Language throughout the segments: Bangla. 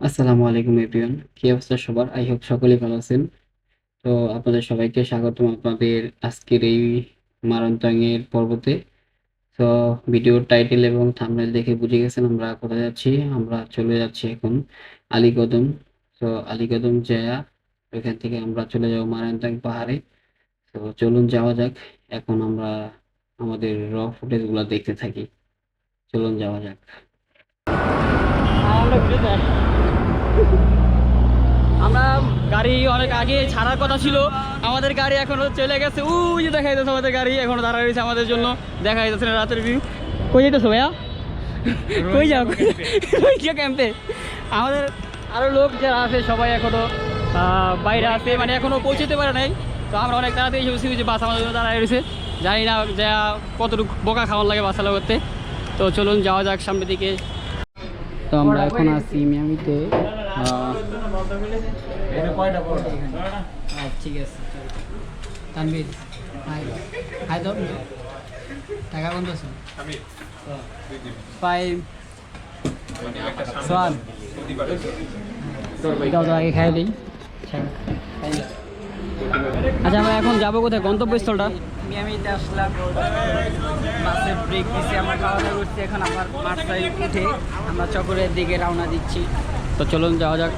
আসসালামু আলাইকুম এভরিওয়ান। কি অবস্থা সবার? আই হোপ সকলেই ভালো আছেন। তো আপনাদের সবাইকে স্বাগতম আপনাদের আজকের এই মারান্তং এর পর্বতে। তো ভিডিওর টাইটেল এবং থাম্বনেল দেখে বুঝে গেছেন আমরা কোথায় যাচ্ছি। আমরা চলে যাচ্ছি এখন আলীকদম। তো আলীকদম যায়া ওইখান থেকে আমরা চলে যাব মারান্তং পাহাড়ে। তো চলুন যাওয়া যাক। এখন আমরা আমাদের ফুটেজগুলো দেখতে থাকি। চলুন যাওয়া যাক। আমরা গাড়ি অনেক আগে ছাড়ার কথা ছিল, আমাদের গাড়ি এখনো চলে গেছে। ওই যে দেখা যাচ্ছে আমাদের গাড়ি এখনো দাঁড়া রয়েছে আমাদের জন্য, দেখা যাচ্ছে না রাতের ভিউ। কই যেতেছো ভাইয়া? কই যাও? কই গিয়ে ক্যাম্পে? আমাদের আরও লোক যারা আছে সবাই এখনো বাইরে আছে, মানে এখনো পৌঁছতে পারে নাই। তো আমরা অনেক তাড়াতাড়ি এসে যে বাস আমাদের জন্য দাঁড়ায় রয়েছে। জানি না যা কতটুকু বোকা খাওয়ার লাগে বাস চালা করতে। তো চলুন যাওয়া যাক সামনের দিকে। তো আমরা এখন আছি মিয়ামিতে। ঠিক আছে তানবীর, হাই হাই দাও। টাকা কোন আছে? ফাইভ সোয়াল এটাও তো আগে খাই দিই। আচ্ছা, আমরা এখন যাবো কোথায়? গন্তব্যস্থলটা মিয়ামিতে আসলাম, বাসের ব্রেক দিচ্ছি, আমরা খাওয়া দাওয়া করছি। এখন আবার মাঠ সাইড উঠে আমরা চকরের দিকে রওনা দিচ্ছি। তো চলুন যাওয়া যাক।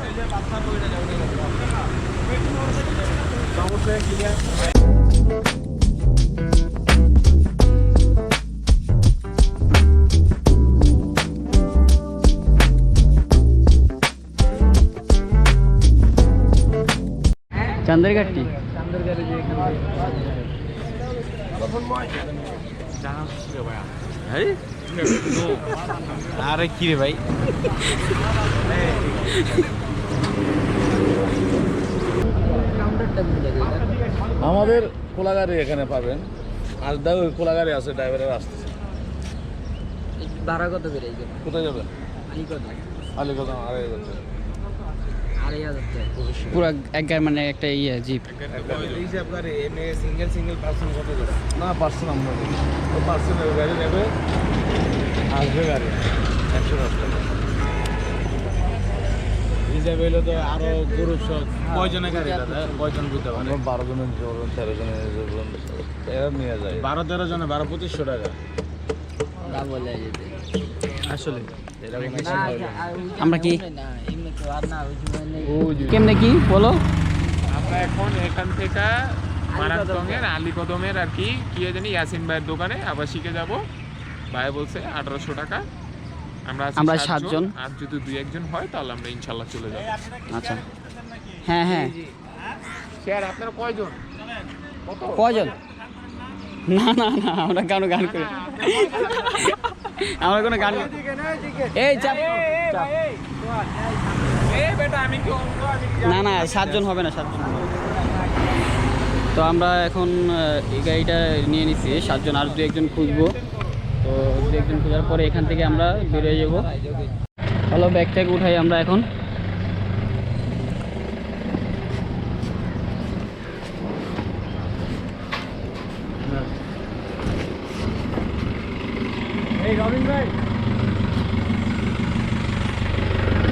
চান্দের ঘাটটি আরে কি রে ভাই, আমাদের কোলাগাড়ি এখানে পাবেন। আর ওই কোলাগাড়ি আছে, ড্রাইভারের আসতেছে। ভাড়া কত করে? কোথায় যাবেন? আলীকদম 2,500 পুরো এক গাড়ি, মানে একটা ইয়ে জিপ। না, পার্সন আমরা পার্সনের গাড়ি নেবে, আসবে গাড়ি 110 টাকা। হিসাবে হইলে তো আরো গরু সব কয়জনের গাড়ি দাদা? কয়জন বুঝতে পারে? 12 জনের, 13 জনের এরা নিয়ে যায়। 12-13 জনে 12-2500 টাকা আসলে। আমরা কি কেমনে কি বলো? আমরা এখন এখান থেকে মারান্তংয়ের আলীকদমের আর কি জানি ইয়াসিন ভাইয়ের দোকানে আবার শিখে যাব। ভাই বলছে 1800 টাকা। আমরা 7 জন, আর যদি 2-1 জন হয় তাহলে আমরা ইনশাল্লাহ চলে যাব। আচ্ছা, হ্যাঁ হ্যাঁ। স্যার আপনারা কয়জন? কয়জন? না না না, আমরা গান করি, আমরা কোনো গান। এই চাপ না না, 7 জন হবে না, 7 জন। তো আমরা এখন এই গাড়িটা নিয়ে নিচ্ছি 7 জন, আর 2-1 জন খুঁজবো। তো 2-1 জন খোঁজার পরে এখান থেকে আমরা বেরোয় যাবো। হ্যালো, ব্যাগ ট্যাগ উঠাই আমরা এখন।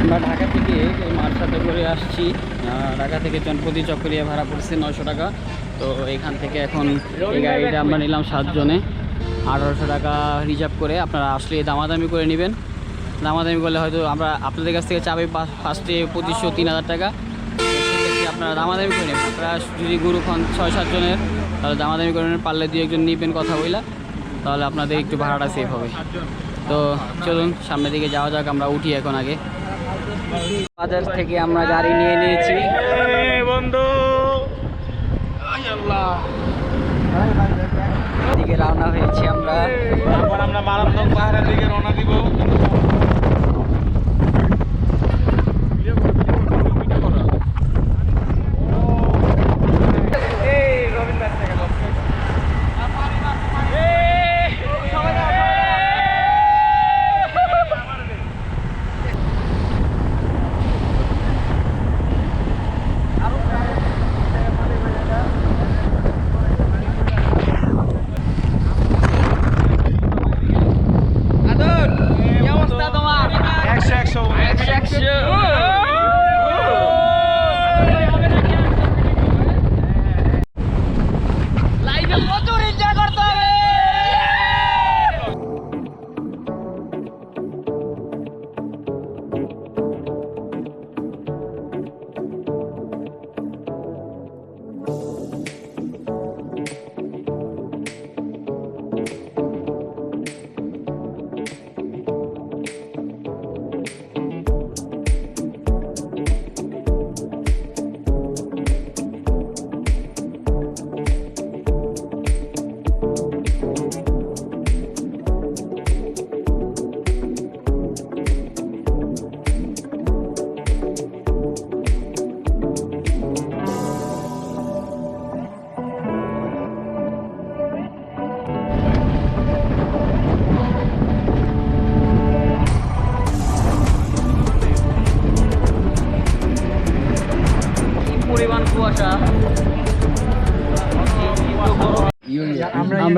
আমরা ঢাকা থেকে মার্সাতে করে আসছি। ঢাকা থেকে জনপতি চকরিয়া ভাড়া পড়ছে 900 টাকা। তো এখান থেকে এখন এই গাড়িটা আমরা নিলাম 7 জনে, 1800 টাকা রিজার্ভ করে। আপনারা আসলে দামাদামি করে নেবেন। দামাদামি করলে হয়তো আমরা আপনাদের কাছ থেকে চাবে ফার্স্টে 2500-3000 টাকা। সেক্ষেত্রে আপনারা দামাদামি করে নেবেন। আপনারা যদি গরু খান 6-7 জনের, তাহলে দামাদামি করে নেবেন। পারলে 2-1 জন নেবেন কথা বইলা, তাহলে আপনাদের একটু ভাড়াটা সেভ হবে। তো চলুন সামনের দিকে যাওয়া যাক। আমরা উঠি এখন আগে। বাজার থেকে আমরা গাড়ি নিয়ে নিয়েছি বন্ধু, দিকে রওনা হয়েছি আমরা। আবার আমরা মারান্তং পাহাড়ের দিকে রওনা দিব। কি অবস্থা তোমার? 100 100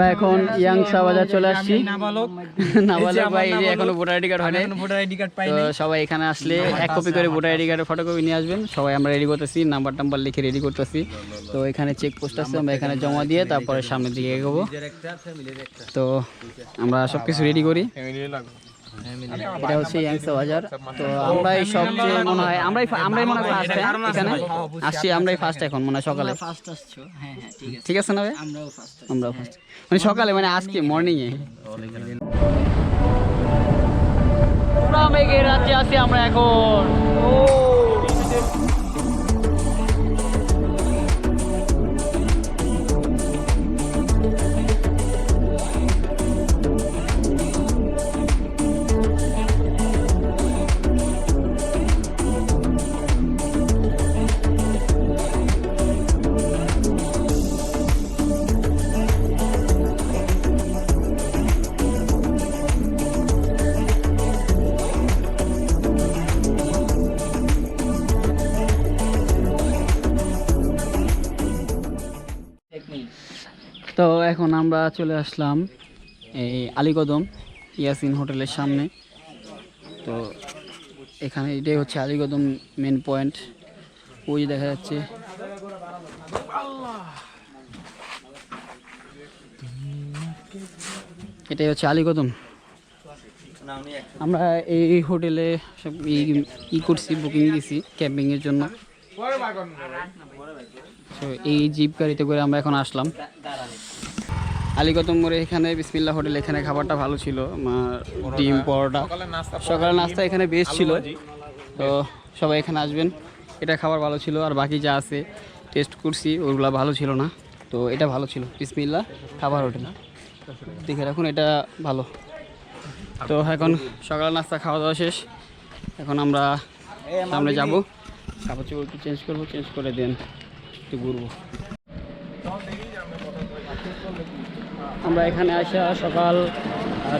আমরা এখন ইয়াংসা বাজার চলে আসছি। নাবালক নাবালক ভাই এই যে এখনো ভোটার আইডি কার্ড হয় নাই। ভোটার আইডি কার্ড পাই তো নাই। সবাই এখানে আসলে 1 কপি করে ভোটার আইডি কার্ডের ফটোকপি নিয়ে আসবেন। সবাই আমরা রেডি করতেছি, নাম্বার লিখে রেডি করতেছি। তো এখানে চেক পোস্ট আছে, আমরা এখানে জমা দিয়ে তারপরে সামনের দিকে এগোবো। তো আমরা সব কিছু রেডি করি। এটা হচ্ছে ইয়াংসা বাজার। তো আমরাই সবচেয়ে মনে হয় আমরাই মনে হয় ফার্স্ট এখানে আসছি। আমরাই ফার্স্ট এখন মনে হয় সকালে। ফার্স্ট আসছো, হ্যাঁ হ্যাঁ ঠিক আছে, ঠিক আছে না ভাই? আমরাও ফার্স্ট। আমরাও ফার্স্ট মানে সকালে, মানে আজকে মর্নিং এ। পুরা মেঘের রাজ্যে আছি আমরা এখন। তো এখন আমরা চলে আসলাম এই আলীকদম ইয়াসিন হোটেলের সামনে। তো এখানে এটাই হচ্ছে আলীকদম মেন পয়েন্ট। ওই দেখা যাচ্ছে এটাই হচ্ছে আলীকদম। আমরা এই হোটেলে সব করছি, বুকিং দিছি ক্যাম্পিংয়ের জন্য। তো এই জিপ গাড়িতে করে আমরা এখন আসলাম আলীকদম মোড়ে। এখানে বিসমিল্লাহ হোটেল, এখানে খাবারটা ভালো ছিল, ডিম পরোটা সকালের নাস্তা এখানে বেশ ছিল। তো সবাই এখানে আসবেন, এটা খাবার ভালো ছিল। আর বাকি যা আছে টেস্ট করছি, ওগুলো ভালো ছিল না। তো এটা ভালো ছিল, বিসমিল্লাহ খাবার হোটেল, দেখে রাখুন, এটা ভালো। তো এখন সকালের নাস্তা খাওয়া দাওয়া শেষ, এখন আমরা সামনে যাবো, কাপড় চোপড় একটু চেঞ্জ করবো, চেঞ্জ করে দেন একটু ঘুরবো। আমরা এখানে আসা সকাল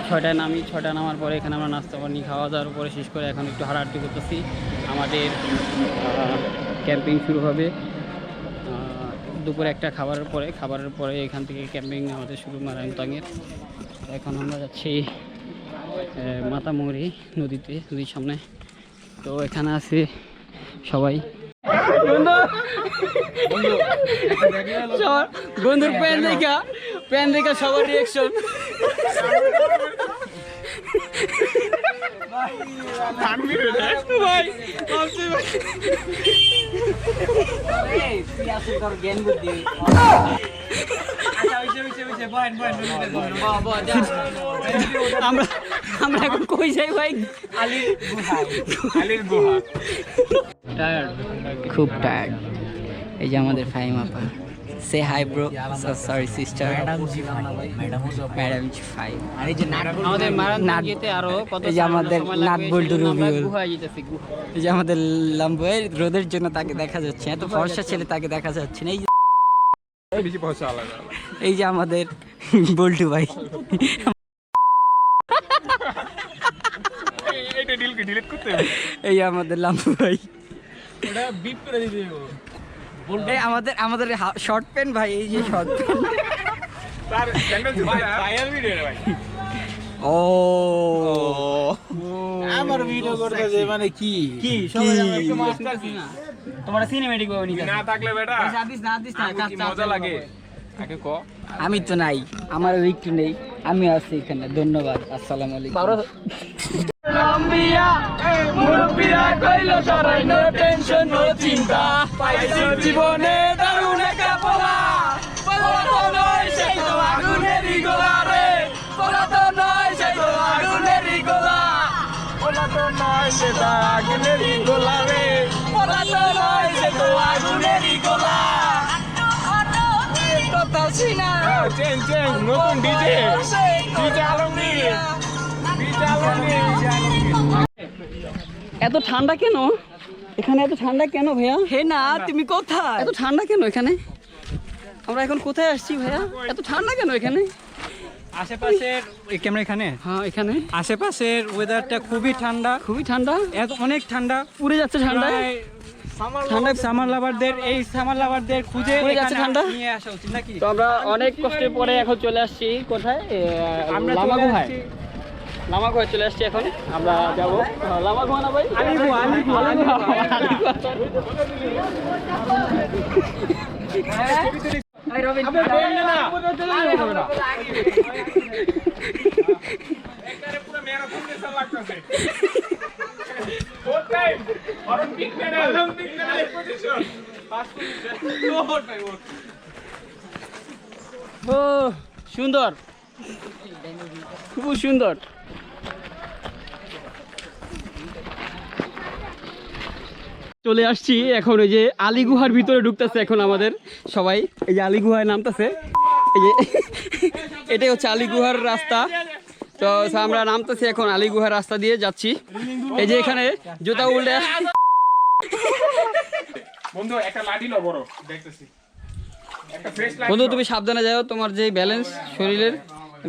6টায় নামি। 6টায় নামার পরে এখানে আমরা নাস্তা পানি খাওয়া দাওয়ার পরে শেষ করে এখন একটু হাঁটাহাঁটি করতেছি। আমাদের ক্যাম্পিং শুরু হবে দুপুরে একটা খাবারের পরে এখান থেকে ক্যাম্পিং আমাদের শুরু মারায়ণতঙের। এখন আমরা যাচ্ছি মাতামুহুরী নদীর সামনে। তো এখানে আছে সবাই, বন্ধুর প্যান দেখা সবার রিয়াকশন। আমরা এখন কই যাই ভাই? আলীর গুহা। খুব টায়ার্ড। এই যে আমাদের ফাহিমা আপা, সে hi bro, sorry sister, madam ফাই। আর এই যে আমাদের মারানগিতে আরো কত, এই যে আমাদের নাট বল্টু রবিউল, গুহা যেতেছি। এই যে আমাদের লাম্বয়ের রোদের জন্য তাকে দেখা যাচ্ছে, এত ফর্সা ছেলে তাকে দেখা যাচ্ছে না। বেশি পয়সা আলাদা। এই যে আমাদের বল্টু ভাই, এটা ডিলিট করতে এই যে আমাদের লাম্বু ভাই, ওটা বিপ করে দিতে হবে। এই আমাদের শর্ট প্যান্ট ভাই, এই যে শর্ট প্যান্ট। তার টেন্ডেন্সি ভাইরাল ভিডিও রে ভাই। ও আমার ভিডিও করতে যে মানে কি সবাই আমরা একটু মাস্টার না, তোমরা সিনেমেটিক ভাবে নিতে না থাকলে বেটা দিস না কি মজা লাগে আগে ক। আমি তো নাই, আমার একটু নেই, আমি আছি এখানে। ধন্যবাদ, আসসালামু আলাইকুম। মুরব্বিরা কইলো সরাই, নো টেনশন নো চিন্তা, পাইছি জীবনে দারুণ একটা পোলা। পোলা তো নয় সে তো আগুনেরই গোলা রে, পোলা তো নয় সে তো আগুনেরই গোলা, পোলা তো নয় সে তো আগুনেরই গোলা রে, পোলা তো নয় সে তো আগুনেরই গোলা। কথা শুনা চেঞ্জ নতুন ডিজে আলমগীর। এত ঠান্ডা কেন এখানে? এত ঠান্ডা কেন ভাইয়া? হে না, তুমি কোথায়? এত ঠান্ডা কেন এখানে? আমরা এখন কোথায় আসছি ভাইয়া? এত ঠান্ডা কেন এখানে? আশেপাশের ক্যামেরা এখানে, হ্যাঁ এখানে আশেপাশের ওয়েদারটা খুবই ঠান্ডা, খুবই ঠান্ডা, এত অনেক ঠান্ডা, পুড়ে যাচ্ছে ঠান্ডায়। ঠান্ডা সামার লাভারদের খুঁজে যাচ্ছে ঠান্ডা নিয়ে আসা উচিত নাকি? তো আমরা অনেক কষ্টের পরে এখন চলে আসছি কোথায়? আমরা লামা গুহায় চলে আসছি এখন। আমরা যাবো লামা গুহা না ভাই? ও সুন্দর, খুব সুন্দর। চলে আসছি এখন ওই যে আলী গুহার ভিতরে ঢুকতেছে এখন আমাদের সবাই। এই যে আলী গুহায় নামতেছে, এই যে এটাই হচ্ছে আলী গুহার রাস্তা। তো আমরা নামতেছি এখন আলী গুহার রাস্তা দিয়ে যাচ্ছি। এই যে এখানে জুতা উল্টে বন্ধু একটা লাঠি লো বড় দেখতেছি, একটা ফ্রেশ লাঠি। বন্ধু তুমি সাবধানে যাও, তোমার যে ব্যালেন্স শরীরের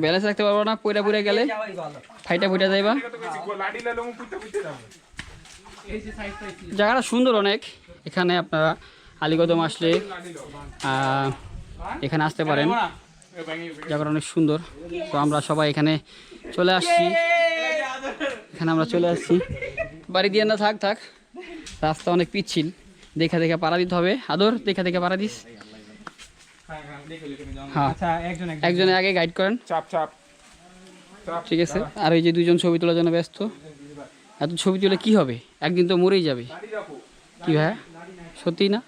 ব্যালেন্স রাখতে পারবো না, পয়রা গেলে ফাইটা যাইবা। লাঠি লো পুইতে যাবো। জায়গাটা সুন্দর অনেক। এখানে আপনারা আলীকদম আসলে এখানে আসতে পারেন, জায়গাটা অনেক সুন্দর। তো আমরা সবাই এখানে চলে আসছি, বাড়ি দিয়ে না থাক, রাস্তা অনেক পিচ্ছিল, দেখে পাড়া দিতে হবে। আদর দেখে পাড়া দিস। হ্যাঁ, একজনে আগে গাইড করেন, চাপ ঠিক আছে। আর এই যে দুজন ছবি তোলার জন্য ব্যস্ত। এত ছবি তুলে কি হবে, একদিন তো মরেই যাবে। কি ভাই, সত্যি না?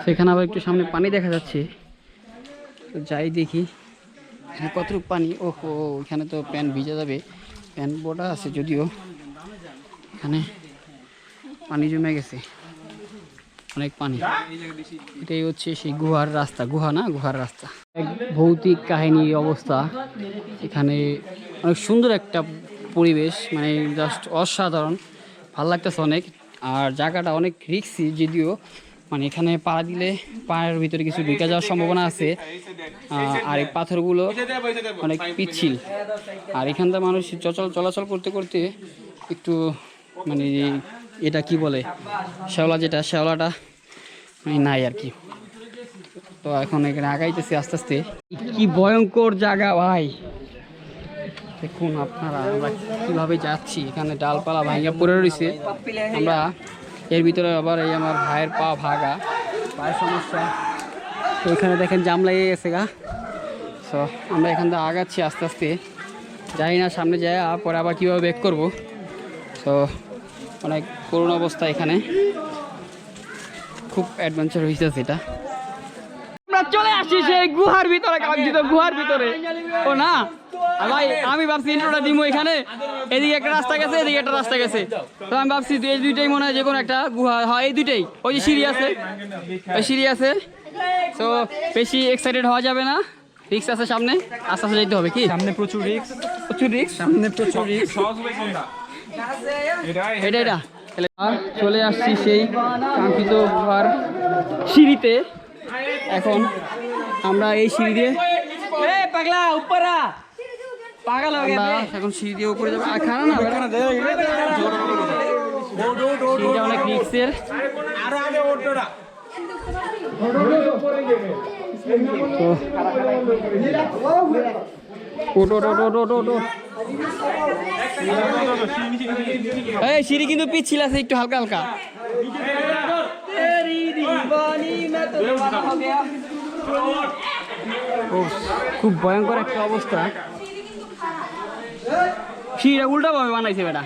সেখানে আবার একটু সামনে পানি দেখা যাচ্ছে, তো যাই দেখি এখানে কতটুকু পানি। ওহো, এখানে তো প্যান্ট ভিজে যাবে, প্যান্ট বোটা আছে যদিও। এখানে পানি জমে গেছে, অনেক পানি। এটাই হচ্ছে সেই গুহার রাস্তা, গুহার রাস্তা। এক ভৌতিক কাহিনীর অবস্থা। এখানে অনেক সুন্দর একটা পরিবেশ, মানে জাস্ট অসাধারণ, ভালো লাগতেছে অনেক। আর জায়গাটা অনেক রিস্কি যদিও, মানে এখানে পা দিলে পায়ের ভিতরে কিছু ঢুকে যাওয়ার সম্ভাবনা আছে। আর এই পাথরগুলো অনেক পিচ্ছিল। আর এখানটা মানুষ চলাচল করতে একটু মানে এটা কি বলে, শ্যাওলাটা নাই আর কি। তো এখন এখানে আগাইতেছি আস্তে আস্তে। কি ভয়ঙ্কর জায়গা ভাই, দেখুন আপনারা আমরা কীভাবে যাচ্ছি। এখানে ডালপালা ভাঙা পড়ে রয়েছে। আমরা এর ভিতরে আবার এই আমার ভাইয়ের পা ভাগা, পায়ের সমস্যা। তো এখানে দেখেন জাম লেগে গেছে গা। সো আমরা এখান থেকে আগাচ্ছি আস্তে আস্তে, জানি না সামনে যায় পরে আবার কীভাবে ব্যাক করবো। তো অনেক করুণ অবস্থা এখানে, খুব অ্যাডভেঞ্চার হয়েছে এটা। আমরা চলে আসছি সেই গুহার ভিতরে, গুহার ভিতরে। ও না ভাই, আমি ভাবছি ইন্ট্রোটা দিব এখানে, এদিকে একটা রাস্তা গেছে, এদিকে একটা রাস্তা গেছে। তো আমি ভাবছি এই দুইটাই মনে হয় যে কোনো একটা গুহা হয়, এই দুইটাই। ওই যে সিঁড়ি আছে, তো বেশি এক্সাইটেড হওয়া যাবে না, রিক্স আছে সামনে, আস্তে আস্তে যেতে হবে। কি সামনে প্রচুর রিক্স, এটা আর চলে আসছি সেই কাঙ্ক্ষিত গুহার সিঁড়িতে। এখন আমরা এই সিঁড়ি দিয়ে এখন সিঁড়ি দিয়ে উপরে যাবো। আর খানা না, সিঁড়িটা অনেক রিক্সের। এই সিঁড়ি কিন্তু পিচ্ছিল আছে একটু, হালকা। খুব ভয়ঙ্কর একটা অবস্থা। সিঁড়িটা উল্টা ভাবে বানাইছে বেটা।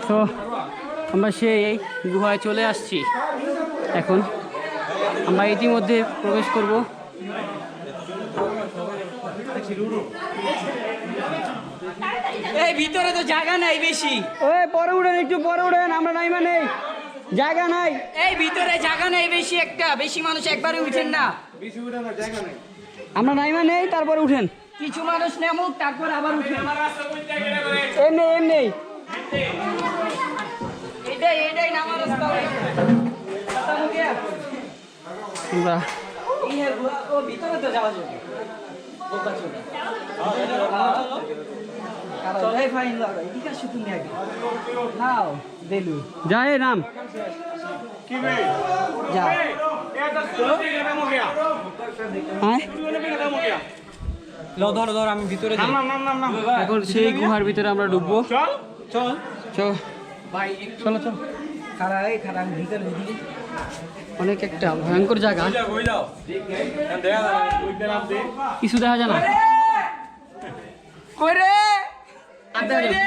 তো আমরা সেই গুহায় চলে আসছি। এখন আমরা ইতিমধ্যে প্রবেশ করব। এই ভিতরে তো জায়গা নাই বেশি। ওই পরে উঠেন, একটু পরে উঠেন, আমরা নাইমা নেই, জায়গা নাই। এই ভিতরে জায়গা নাই বেশি, বেশি মানুষ একবারে উঠেন না। আমরা নাইমা নেই, তারপরে উঠেন। কিছু মানুষ নেমুক, তারপর আবার উঠেন। এমনি এটা আমরা ভিতরে তো যাওয়া যাবে ফাইন লাগা এদিকে আসো তুমি আগে নাও দেলু যায় নাম যা হ্যাঁ ধর আমি ভিতরে যাই এখন সেই গুহার ভিতরে আমরা ঢুকবো চল চল ভাই চলো চলো খারা আমি ভিতরে দিই অনেক একটা ভয়ঙ্কর জায়গা কিছু দেখা যায় না কই রে আর দেখা যায় না।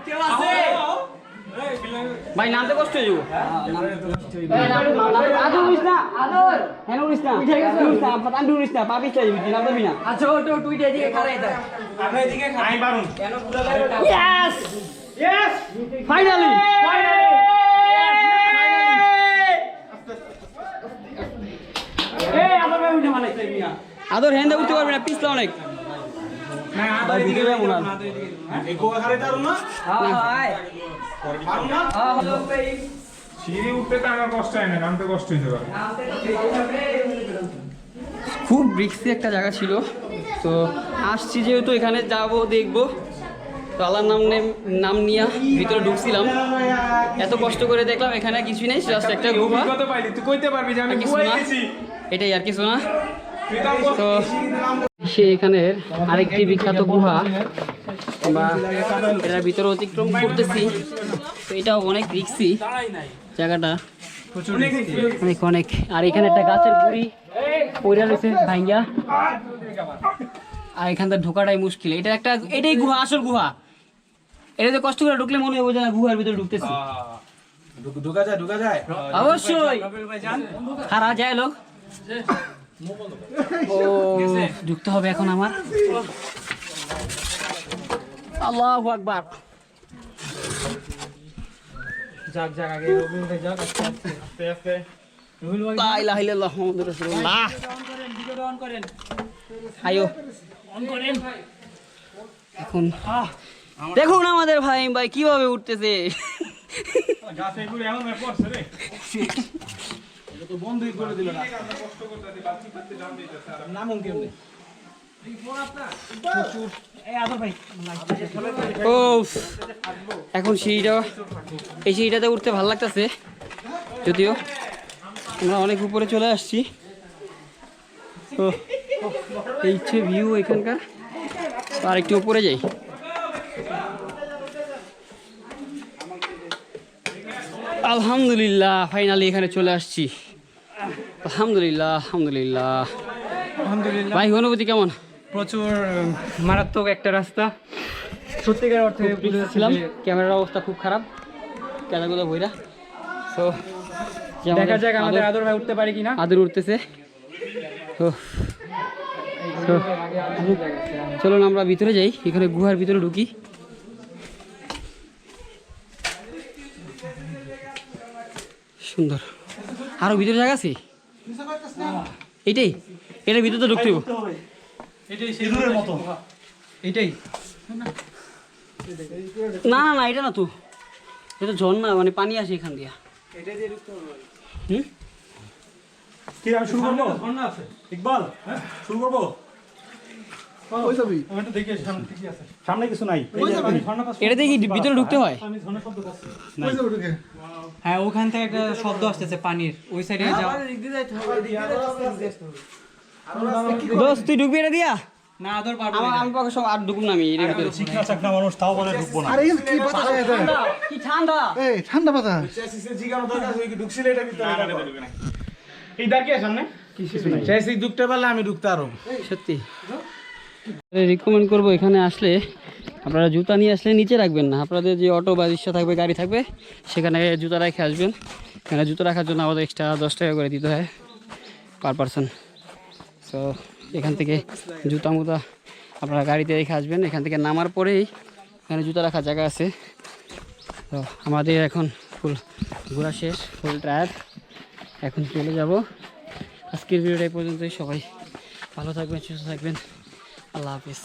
কেউ আছে ভাই নামতে কষ্ট হয়ে যাবো আচ্ছা ওটো তুই এদিকে খারাই দে আমি এদিকে খাই পারুন কেন ফাইনালি আদর হ্যান্ডে উঠতে পারবি না পিছলা অনেক ভাই ভিতরে যাবো না এই গোয়া খারে দারুন না হাই পারুন না সিঁড়ি উঠতে তো আমার কষ্ট হয় না, নামতে কষ্ট হইতে পারে। খুব রিক্সি একটা জায়গা ছিল, তো আসছি যেহেতু এখানে যাব দেখবো, তো আল্লাহর নাম নিয়ে ভিতরে ঢুকছিলাম, এত কষ্ট করে দেখলাম এখানে কিছুই নেই, জাস্ট একটা গুহা, অভিজ্ঞতা পাইলি, তুই কইতে পারবি যে আমি আর কিছু গুহায় না। গেছি। এটাই আর কিছু না। তুই তো আমার তো সে এখানের আরেকটি বিখ্যাত গুহা, আমরা এটার ভিতরে অতিক্রম করতেছি, তো এটাও অনেক রিক্সি জায়গাটা, অনেক অনেক। আর এখানে একটা গাছের গুড়ি পড়ে রয়েছে ভাঙ্গা, আর এখান থেকে ঢোকাটাই মুশকিল। এটাই গুহা, আসল গুহা। এটাতে কষ্ট করে ঢুকলে মনে হবে যে না গুহার ভিতরে ঢুকতেছি। ঢুকা যায় অবশ্যই হারা যায় লোক। ও ঢুকতে হবে এখন আমার। আল্লাহু আকবার। যাক আগে রবি উঠে যাক, আস্তে আস্তে লা ইলাহা ইল্লাল্লাহ মুহাম্মাদুর রাসূলুল্লাহ। আয়ো এখন দেখুন আমাদের ভাই কিভাবে উঠতেছে। গাছে ঘুরে এমন পড়ছে রে, এটা তো বন্ধই করে দিল না। নামুন কেমনে ও এখন এই সিঁড়িটাতে উঠতে ভালো লাগতেছে, যদিও আমরা অনেক উপরে চলে আসছি। তো এই হচ্ছে ভিউ এখানকার, আর একটু উপরে যাই। আলহামদুলিল্লাহ ফাইনালি এখানে চলে আসছি। আলহামদুলিল্লাহ ভাই অনুভূতি কেমন? প্রচুর মারাত্মক একটা রাস্তা, সত্যিকার অর্থে ছিলাম, ক্যামেরার অবস্থা খুব খারাপ, ক্যামেরাগুলো বইরা। তো দেখা যাক আমাদের আদর ভাই উঠতে পারে কিনা। আদর উঠতেছে। তো চলুন আমরা ভিতরে যাই, এখানে গুহার ভিতরে ঢুকি। সুন্দর, আরো ভিতরে জায়গা আছে। এটার ভিতরে তো ঢুকতে হবে। এটাই না এটা না তো, এটা ঝর্ণা, মানে পানি আসে এখান দিয়া। হুম কি আমি শুরু করব? ঝর্ণা আছে ইকবাল, শুরু করব? ওই যাবি আমি একটু দেখি সামনে কি আছে, সামনে কিছু নাই। ওই যাবি ঝর্ণা পাস, এটা দেখি ভিতরে ঢুকতে হয়। আমি ঝর্ণা শব্দ পাচ্ছি। ওই যাবি ঢুকে, হ্যাঁ ওখান থেকে একটা শব্দ আসতেছে পানির, ওই সাইডে যাও। দোস্ত তুই ঢুকবি এটা দিয়া? না আদর পারবো আমি পাকে সব আর ঢুকুম না আমি এর ভিতরে। চিকনা চাকনা মানুষ তাও বলে ঢুকবো না। আরে কি বাতাস আছে এটা? কি ঠান্ডা। এই ঠান্ডা বাতাস। চেসিসে জিগানো দরকার, তুই কি ঢুকছিলে এটা ভিতরে? না এই দাঁড় কি আছে সামনে? কিছু নাই। চেসিস ঢুকতে পারলে আমি ঢুকতে আরো। সত্যি রিকমেন্ড করবো এখানে আসলে আপনারা জুতা নিয়ে আসলে নিচে রাখবেন না, আপনাদের যে অটো বা রিক্সা থাকবে, গাড়ি থাকবে, সেখানে জুতা রেখে আসবেন। এখানে জুতা রাখার জন্য আমাদের এক্সট্রা 10 টাকা করে দিতে হয় পার পারসন। সো এখান থেকে জুতা মুতা আপনারা গাড়িতে রেখে আসবেন। এখান থেকে নামার পরেই এখানে জুতা রাখার জায়গা আছে। তো আমাদের এখন ফুল ঘোরা শেষ, ফুল টায়ার, এখন চলে যাব। আজকের ভিডিওটা এই পর্যন্তই। সবাই ভালো থাকবেন, সুস্থ থাকবেন। আল্লাহ হাফিজ।